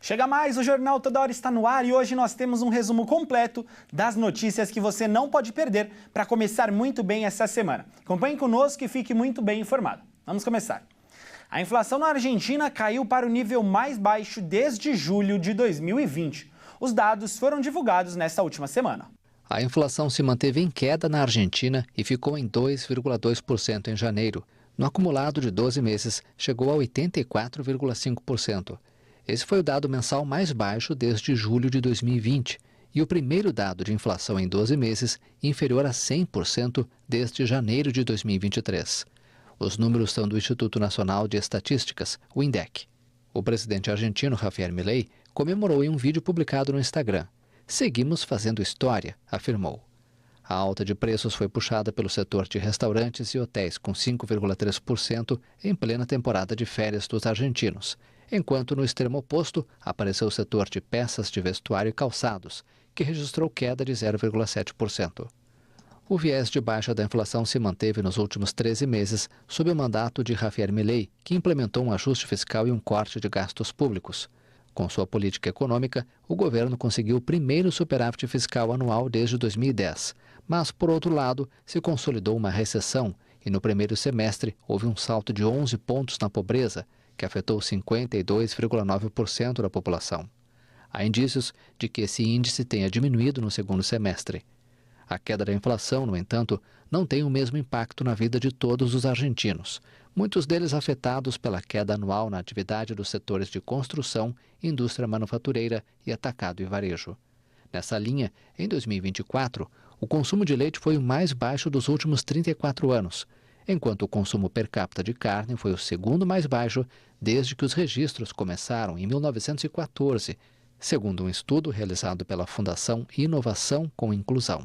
Chega mais, o Jornal Toda Hora está no ar e hoje nós temos um resumo completo das notícias que você não pode perder para começar muito bem essa semana. Acompanhe conosco e fique muito bem informado. Vamos começar. A inflação na Argentina caiu para o nível mais baixo desde julho de 2020. Os dados foram divulgados nesta última semana. A inflação se manteve em queda na Argentina e ficou em 2,2% em janeiro. No acumulado de 12 meses, chegou a 84,5%. Esse foi o dado mensal mais baixo desde julho de 2020 e o primeiro dado de inflação em 12 meses inferior a 100% desde janeiro de 2023. Os números são do Instituto Nacional de Estatísticas, o INDEC. O presidente argentino Javier Milei comemorou em um vídeo publicado no Instagram. "Seguimos fazendo história", afirmou. A alta de preços foi puxada pelo setor de restaurantes e hotéis, com 5,3% em plena temporada de férias dos argentinos, enquanto no extremo oposto apareceu o setor de peças de vestuário e calçados, que registrou queda de 0,7%. O viés de baixa da inflação se manteve nos últimos 13 meses sob o mandato de Javier Milei, que implementou um ajuste fiscal e um corte de gastos públicos. Com sua política econômica, o governo conseguiu o primeiro superávit fiscal anual desde 2010, mas, por outro lado, se consolidou uma recessão e no primeiro semestre houve um salto de 11 pontos na pobreza, que afetou 52,9% da população. Há indícios de que esse índice tenha diminuído no segundo semestre. A queda da inflação, no entanto, não tem o mesmo impacto na vida de todos os argentinos, muitos deles afetados pela queda anual na atividade dos setores de construção, indústria manufatureira e atacado e varejo. Nessa linha, em 2024, o consumo de leite foi o mais baixo dos últimos 34 anos, enquanto o consumo per capita de carne foi o segundo mais baixo desde que os registros começaram em 1914, segundo um estudo realizado pela Fundação Inovação com Inclusão.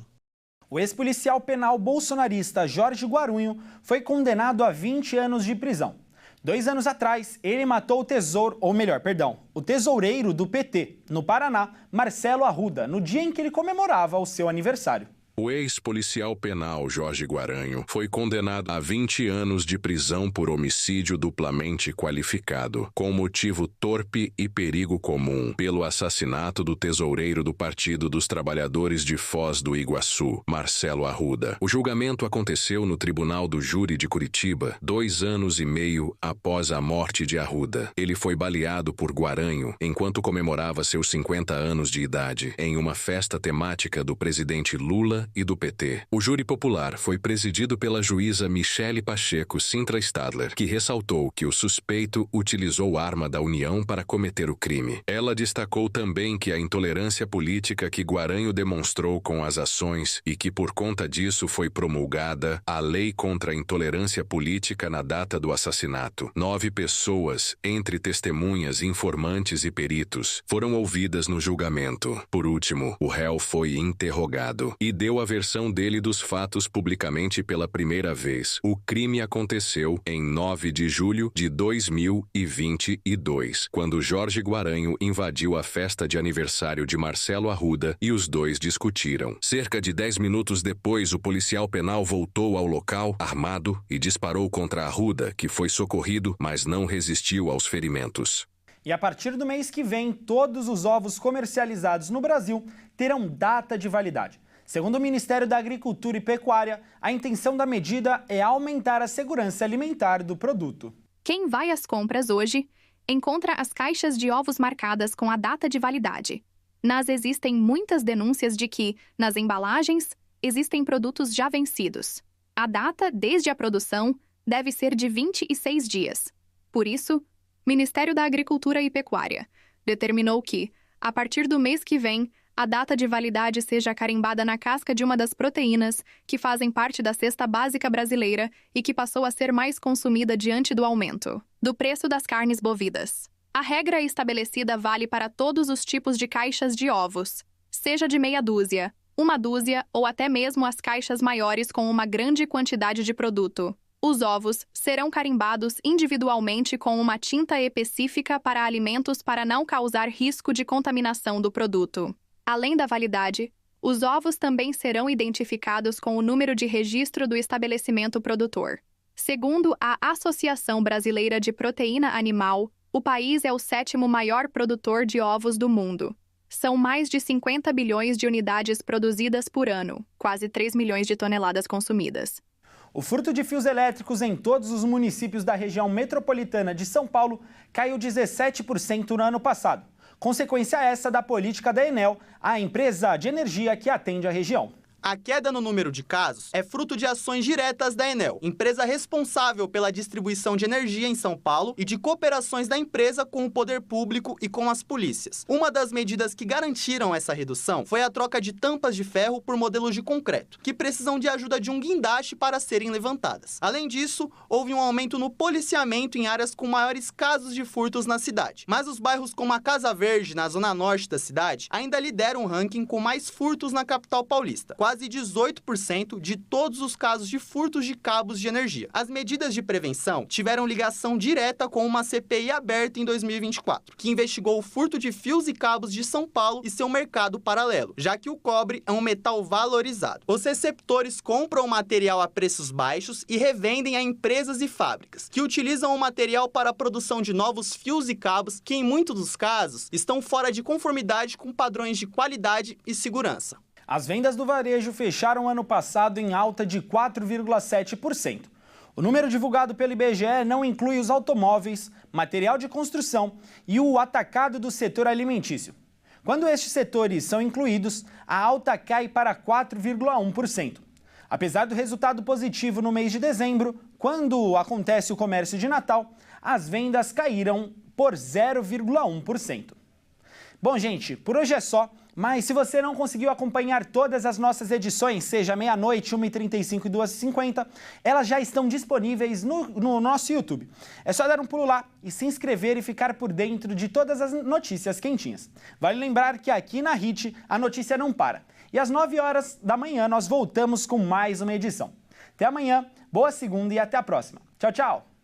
O ex-policial penal bolsonarista Jorge Guarunho foi condenado a 20 anos de prisão. 2 anos atrás, ele matou o tesoureiro do PT, no Paraná, Marcelo Arruda, no dia em que ele comemorava o seu aniversário. O ex-policial penal Jorge Guarunho foi condenado a 20 anos de prisão por homicídio duplamente qualificado, com motivo torpe e perigo comum, pelo assassinato do tesoureiro do Partido dos Trabalhadores de Foz do Iguaçu, Marcelo Arruda. O julgamento aconteceu no Tribunal do Júri de Curitiba, 2 anos e meio após a morte de Arruda. Ele foi baleado por Guarunho enquanto comemorava seus 50 anos de idade, em uma festa temática do presidente Lula e do PT. O júri popular foi presidido pela juíza Michele Pacheco Sintra Stadler, que ressaltou que o suspeito utilizou arma da União para cometer o crime. Ela destacou também que a intolerância política que Guarunho demonstrou com as ações e que por conta disso foi promulgada a Lei contra a Intolerância Política na data do assassinato. 9 pessoas, entre testemunhas, informantes e peritos, foram ouvidas no julgamento. Por último, o réu foi interrogado e deu a versão dele dos fatos publicamente pela primeira vez. O crime aconteceu em 9 de julho de 2022, quando Jorge Guarunho invadiu a festa de aniversário de Marcelo Arruda e os dois discutiram. Cerca de 10 minutos depois, o policial penal voltou ao local, armado, e disparou contra Arruda, que foi socorrido, mas não resistiu aos ferimentos. E a partir do mês que vem, todos os ovos comercializados no Brasil terão data de validade. Segundo o Ministério da Agricultura e Pecuária, a intenção da medida é aumentar a segurança alimentar do produto. Quem vai às compras hoje encontra as caixas de ovos marcadas com a data de validade. Mas existem muitas denúncias de que, nas embalagens, existem produtos já vencidos. A data, desde a produção, deve ser de 26 dias. Por isso, o Ministério da Agricultura e Pecuária determinou que, a partir do mês que vem, a data de validade seja carimbada na casca de uma das proteínas que fazem parte da cesta básica brasileira e que passou a ser mais consumida diante do aumento do preço das carnes bovinas. A regra estabelecida vale para todos os tipos de caixas de ovos, seja de meia dúzia, 1 dúzia ou até mesmo as caixas maiores com uma grande quantidade de produto. Os ovos serão carimbados individualmente com uma tinta específica para alimentos para não causar risco de contaminação do produto. Além da validade, os ovos também serão identificados com o número de registro do estabelecimento produtor. Segundo a Associação Brasileira de Proteína Animal, O país é o 7º maior produtor de ovos do mundo. São mais de 50 bilhões de unidades produzidas por ano, quase 3 milhões de toneladas consumidas. O furto de fios elétricos em todos os municípios da região metropolitana de São Paulo caiu 17% no ano passado. Consequência essa da política da Enel, a empresa de energia que atende a região. A queda no número de casos é fruto de ações diretas da Enel, empresa responsável pela distribuição de energia em São Paulo, e de cooperações da empresa com o poder público e com as polícias. Uma das medidas que garantiram essa redução foi a troca de tampas de ferro por modelos de concreto, que precisam de ajuda de um guindaste para serem levantadas. Além disso, houve um aumento no policiamento em áreas com maiores casos de furtos na cidade. Mas os bairros como a Casa Verde, na zona norte da cidade, ainda lideram o ranking com mais furtos na capital paulista. Quase 18% de todos os casos de furtos de cabos de energia. As medidas de prevenção tiveram ligação direta com uma CPI aberta em 2024, que investigou o furto de fios e cabos de São Paulo e seu mercado paralelo, já que o cobre é um metal valorizado. Os receptores compram o material a preços baixos e revendem a empresas e fábricas, que utilizam o material para a produção de novos fios e cabos que, em muitos dos casos, estão fora de conformidade com padrões de qualidade e segurança. As vendas do varejo fecharam ano passado em alta de 4,7%. O número divulgado pelo IBGE não inclui os automóveis, material de construção e o atacado do setor alimentício. Quando estes setores são incluídos, a alta cai para 4,1%. Apesar do resultado positivo no mês de dezembro, quando acontece o comércio de Natal, as vendas caíram por 0,1%. Bom, gente, por hoje é só. Mas se você não conseguiu acompanhar todas as nossas edições, seja meia-noite, 1h35 e 2h50, elas já estão disponíveis no nosso YouTube. É só dar um pulo lá e se inscrever e ficar por dentro de todas as notícias quentinhas. Vale lembrar que aqui na HIT a notícia não para. E às 9 horas da manhã nós voltamos com mais uma edição. Até amanhã, boa segunda e até a próxima. Tchau, tchau!